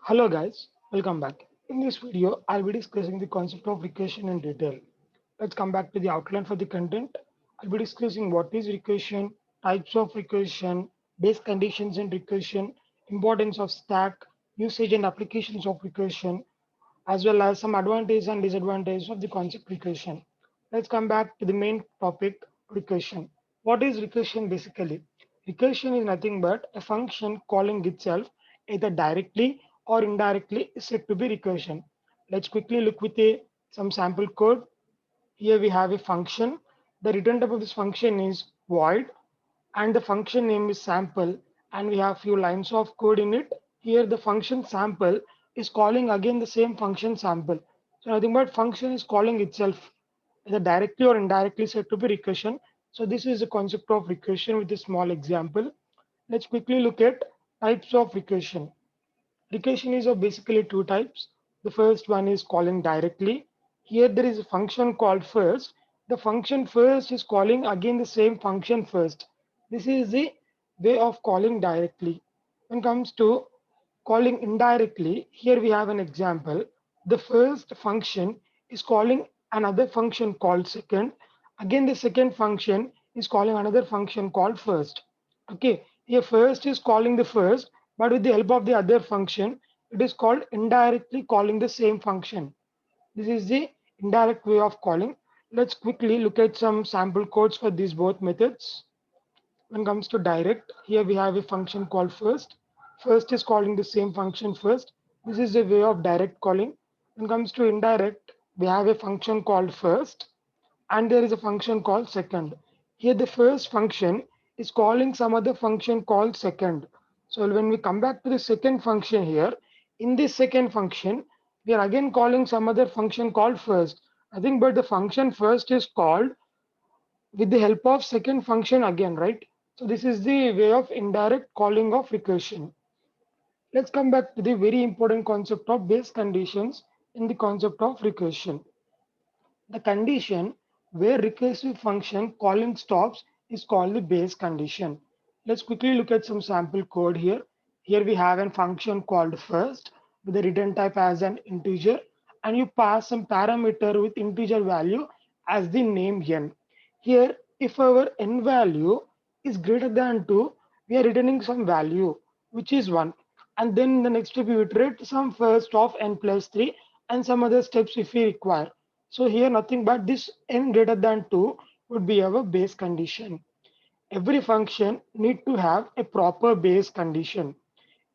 Hello guys, welcome back. In this video, I'll be discussing the concept of recursion in detail. Let's come back to the outline for the content. I'll be discussing what is recursion, types of recursion, base conditions in recursion, importance of stack, usage and applications of recursion, as well as some advantages and disadvantages of the concept recursion. Let's come back to the main topic, recursion. What is recursion basically? Recursion is nothing but a function calling itself either directly or indirectly is said to be recursion. Let's quickly look with some sample code. Here we have a function. The return type of this function is void and the function name is sample, and we have few lines of code in it. Here the function sample is calling again the same function sample. So nothing but function is calling itself either directly or indirectly said to be recursion. So this is the concept of recursion with a small example. Let's quickly look at types of recursion. Recursion is of basically two types. The first one is calling directly. Here there is a function called first. The function first is calling again the same function first. This is the way of calling directly. When it comes to calling indirectly, here we have an example. The first function is calling another function called second. Again, the second function is calling another function called first. Okay, here first is calling the first, but with the help of the other function, it is called indirectly calling the same function. This is the indirect way of calling. Let's quickly look at some sample codes for these both methods. When it comes to direct, here we have a function called first. First is calling the same function first. This is a way of direct calling. When it comes to indirect, we have a function called first and there is a function called second. Here the first function is calling some other function called second. So when we come back to the second function here, in this second function, we are again calling some other function called first. I think but the function first is called with the help of second function again, right? So this is the way of indirect calling of recursion. Let's come back to the very important concept of base conditions in the concept of recursion. The condition where recursive function calling stops is called the base condition. Let's quickly look at some sample code here. Here we have a function called first with the return type as an integer, and you pass some parameter with integer value as the name n. Here, if our n value is greater than 2, we are returning some value which is 1. And then in the next step, we iterate some first of n plus 3 and some other steps if we require. So here nothing but this n greater than 2 would be our base condition. Every function need to have a proper base condition.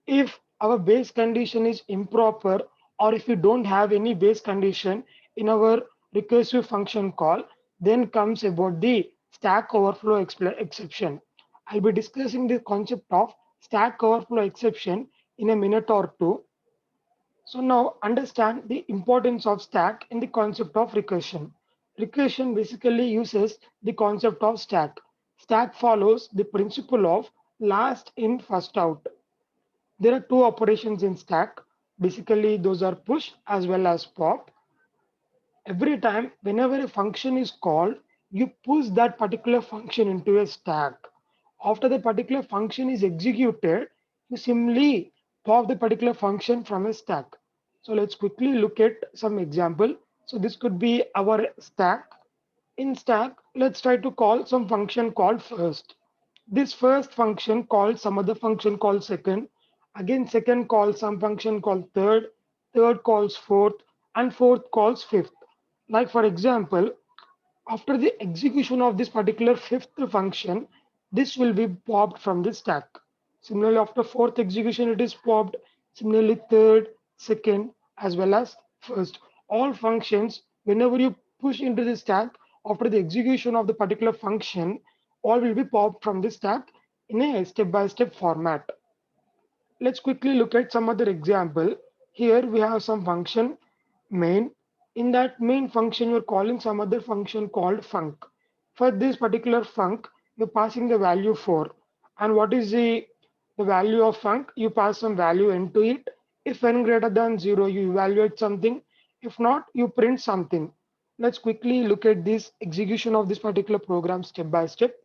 If our base condition is improper or if we don't have any base condition in our recursive function call, then comes about the stack overflow exception. I'll be discussing the concept of stack overflow exception in a minute or two. So now understand the importance of stack in the concept of recursion. Recursion basically uses the concept of stack. Stack follows the principle of last in, first out. There are two operations in stack. Basically, those are push as well as pop. Every time, whenever a function is called, you push that particular function into a stack. After the particular function is executed, you simply pop the particular function from a stack. So let's quickly look at some example. So this could be our stack. In stack, let's try to call some function called first. This first function calls some other function called second. Again, second calls some function called third. Third calls fourth, and fourth calls fifth. Like for example, after the execution of this particular fifth function, this will be popped from the stack. Similarly, after fourth execution, it is popped. Similarly, third, second, as well as first. All functions, whenever you push into the stack, after the execution of the particular function, all will be popped from the stack in a step-by-step format. Let's quickly look at some other example. Here we have some function main. In that main function, you're calling some other function called func. For this particular func, you're passing the value 4. And what is the value of func? You pass some value into it. If n greater than 0, you evaluate something. If not, you print something. Let's quickly look at this execution of this particular program step by step.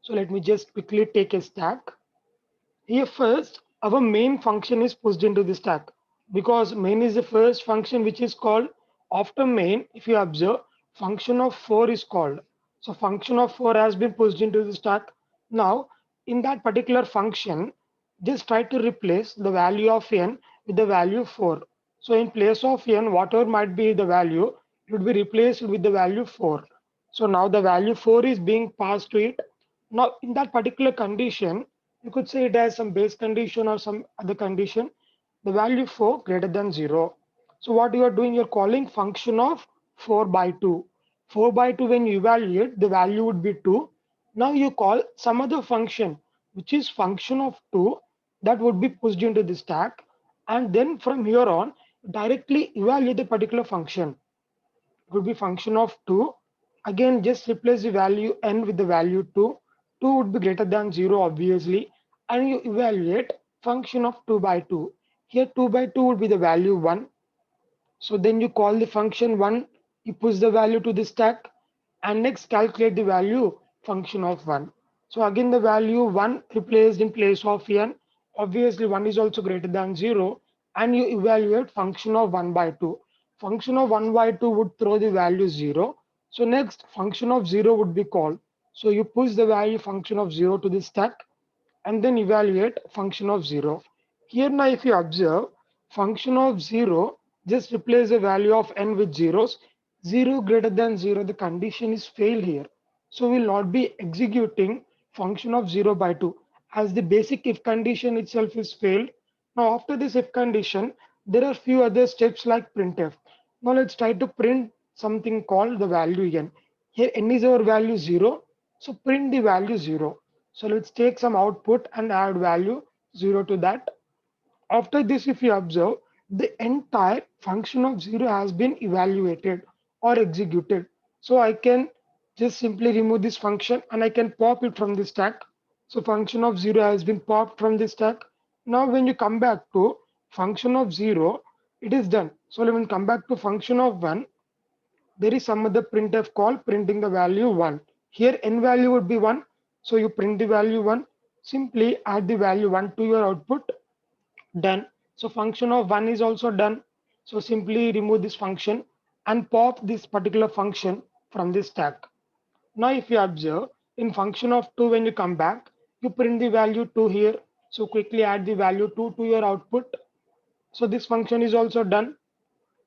So let me just quickly take a stack. Here first, our main function is pushed into the stack because main is the first function which is called. After main, if you observe, function of 4 is called. So function of 4 has been pushed into the stack. Now in that particular function, just try to replace the value of n with the value 4. So in place of n, whatever might be the value, it would be replaced with the value 4. So now the value 4 is being passed to it. Now in that particular condition, you could say it has some base condition or some other condition, the value 4 greater than 0. So what you are doing, you're calling function of 4 by 2. 4 by 2, when you evaluate, the value would be 2. Now you call some other function, which is function of 2, that would be pushed into the stack. And then from here on, directly evaluate the particular function. It would be function of 2. Again, just replace the value n with the value 2. 2 would be greater than 0, obviously. And you evaluate function of 2 by 2. Here 2 by 2 would be the value 1. So then you call the function 1, you push the value to the stack, and next calculate the value function of 1. So again the value 1 replaced in place of n. Obviously 1 is also greater than 0, and you evaluate function of 1 by 2. Function of 1 by 2 would throw the value 0. So next function of 0 would be called. So you push the value function of 0 to the stack and then evaluate function of 0. Here now if you observe, function of 0, just replace the value of n with zeros. 0 greater than 0, the condition is failed here. So we will not be executing function of 0 by 2 as the basic if condition itself is failed. Now after this if condition, there are few other steps like printf. Now let's try to print something called the value n. Here n is our value 0, so print the value 0. So let's take some output and add value 0 to that. After this, if you observe, the entire function of 0 has been evaluated or executed. So I can just simply remove this function and I can pop it from the stack. So function of 0 has been popped from the stack. Now when you come back to function of 0, it is done. So when we come back to function of 1, there is some other printf call printing the value 1. Here n value would be 1. So you print the value 1. Simply add the value 1 to your output. Done. So function of 1 is also done. So simply remove this function and pop this particular function from this stack. Now if you observe, in function of 2, when you come back, you print the value 2 here. So quickly add the value 2 to your output. So this function is also done.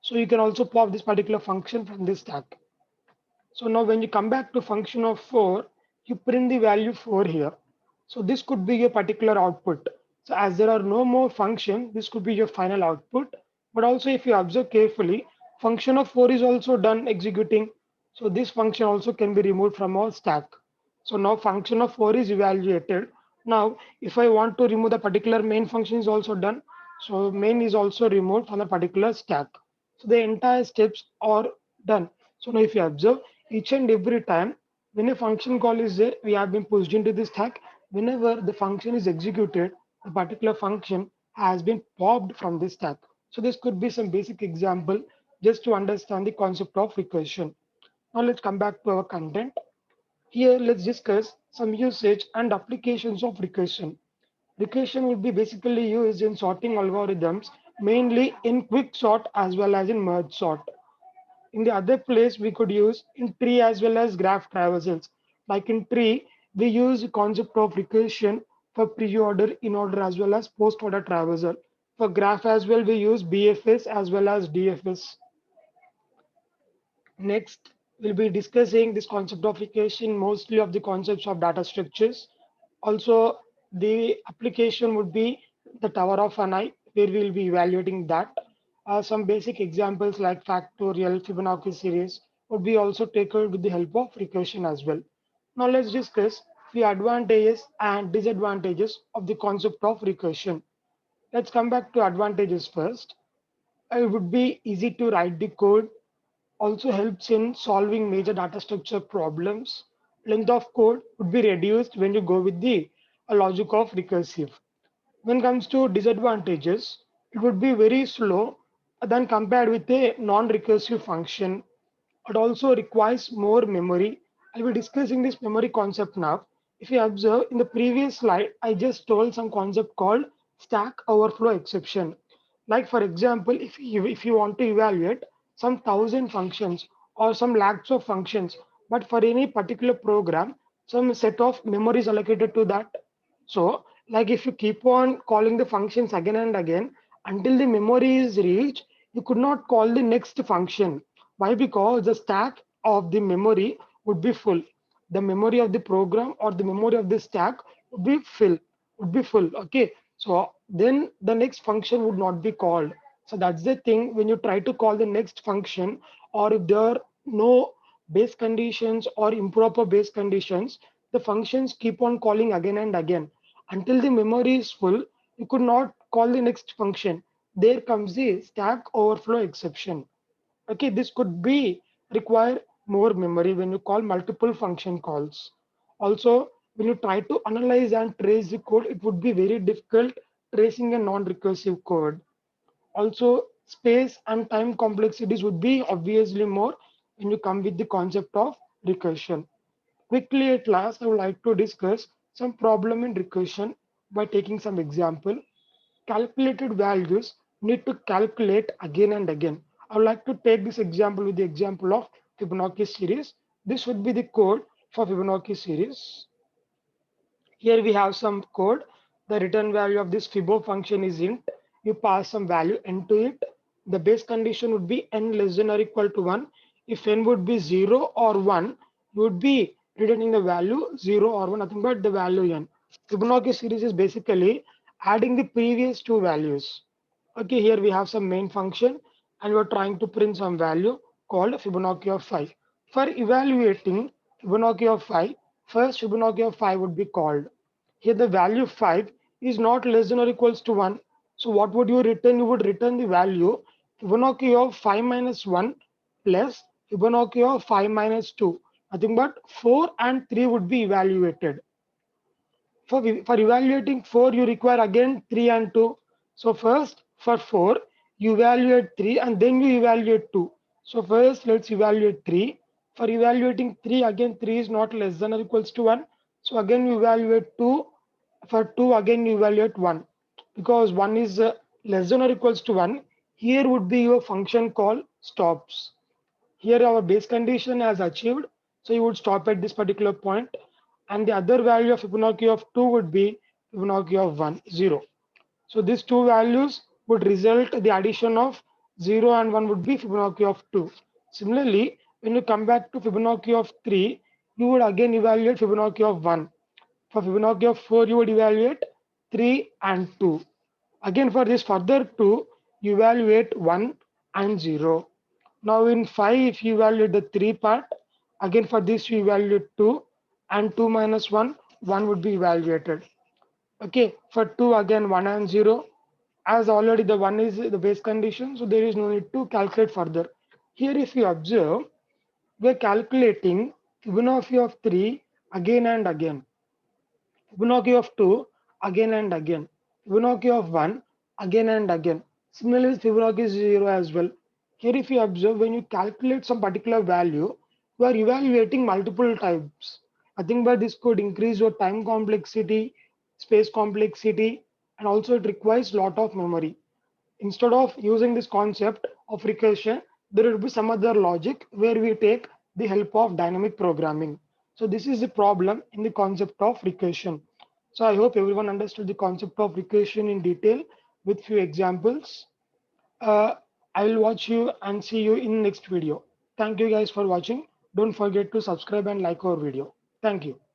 So you can also pop this particular function from this stack. So now when you come back to function of 4, you print the value 4 here. So this could be your particular output. So as there are no more function, this could be your final output. But also if you observe carefully, function of 4 is also done executing. So this function also can be removed from our stack. So now function of 4 is evaluated. Now if I want to remove the particular main function is also done. So main is also removed from the particular stack. So the entire steps are done. So now if you observe, each and every time when a function call is there, we have been pushed into this stack. Whenever the function is executed, a particular function has been popped from this stack. So this could be some basic example just to understand the concept of recursion. Now let's come back to our content. Here let's discuss some usage and applications of recursion. Recursion will be basically used in sorting algorithms, mainly in quick sort as well as in merge sort. In the other place, we could use in tree as well as graph traversals. Like in tree, we use concept of recursion for pre-order, in order as well as post-order traversal. For graph as well, we use BFS as well as DFS. Next, we'll be discussing this concept of recursion, mostly of the concepts of data structures. Also, the application would be the Tower of Hanai, where we'll be evaluating that. Some basic examples like factorial, Fibonacci series would be also taken with the help of recursion as well. Now let's discuss the advantages and disadvantages of the concept of recursion. Let's come back to advantages first. It would be easy to write the code, also helps in solving major data structure problems. Length of code would be reduced when you go with the logic of recursive. When it comes to disadvantages, it would be very slow than compared with a non-recursive function. It also requires more memory. I'll be discussing this memory concept now. If you observe in the previous slide, I just told some concept called stack overflow exception. Like for example, if you want to evaluate some thousand functions or some lakhs of functions, but for any particular program, some set of memory is allocated to that. So, like if you keep on calling the functions again and again until the memory is reached, you could not call the next function. Why? Because the stack of the memory would be full. The memory of the program or the memory of the stack would be full. Okay. So then the next function would not be called. So that's the thing when you try to call the next function, or if there are no base conditions or improper base conditions, the functions keep on calling again and again until the memory is full. You could not call the next function. There comes the stack overflow exception. Okay, this could be require more memory when you call multiple function calls. Also, when you try to analyze and trace the code, it would be very difficult tracing a non-recursive code. Also, space and time complexities would be obviously more when you come with the concept of recursion. Quickly at last, I would like to discuss some problem in recursion by taking some example. Calculated values need to calculate again and again. I would like to take this example with the example of Fibonacci series. This would be the code for Fibonacci series. Here we have some code. The return value of this Fibo function is int. You pass some value into it. The base condition would be n less than or equal to 1. If n would be 0 or 1, you would be returning the value 0 or 1, nothing but the value n. Fibonacci series is basically adding the previous two values. Okay, here we have some main function and we're trying to print some value called Fibonacci of 5. For evaluating Fibonacci of 5, first Fibonacci of 5 would be called. Here the value 5 is not less than or equals to 1. So what would you return? You would return the value Fibonacci of 5 minus 1 plus Fibonacci of 5 minus 2. Nothing but 4 and 3 would be evaluated. For evaluating 4, you require again 3 and 2. So first for 4, you evaluate 3 and then you evaluate 2. So first let's evaluate 3. For evaluating 3, again 3 is not less than or equals to 1. So again you evaluate 2. For 2, again you evaluate 1. Because 1 is less than or equals to 1, here would be your function called stops. Here our base condition has achieved, so you would stop at this particular point, and the other value of Fibonacci of 2 would be Fibonacci of 1, 0. So these two values would result the addition of 0 and 1 would be Fibonacci of 2. Similarly, when you come back to Fibonacci of 3, you would again evaluate Fibonacci of 1. For Fibonacci of 4, you would evaluate 3 and 2. Again for this further 2, you evaluate 1 and 0. Now in 5, if you evaluate the 3 part, again for this you evaluate 2 and 2 minus 1, 1 would be evaluated. Okay, for 2 again 1 and 0. As already the 1 is the base condition, so there is no need to calculate further. Here if you observe, we are calculating Fibonacci of 3 again and again. Fibonacci of 2 again and again. Fibonacci of 1 again and again. Similarly, Fibonacci is 0 as well. Here, if you observe, when you calculate some particular value, you are evaluating multiple types. I think but this could increase your time complexity, space complexity, and also it requires lot of memory. Instead of using this concept of recursion, there will be some other logic where we take the help of dynamic programming. So this is the problem in the concept of recursion. So I hope everyone understood the concept of recursion in detail with few examples. Uh, I will watch you and see you in next video. Thank you guys for watching. Don't forget to subscribe and like our video. Thank you.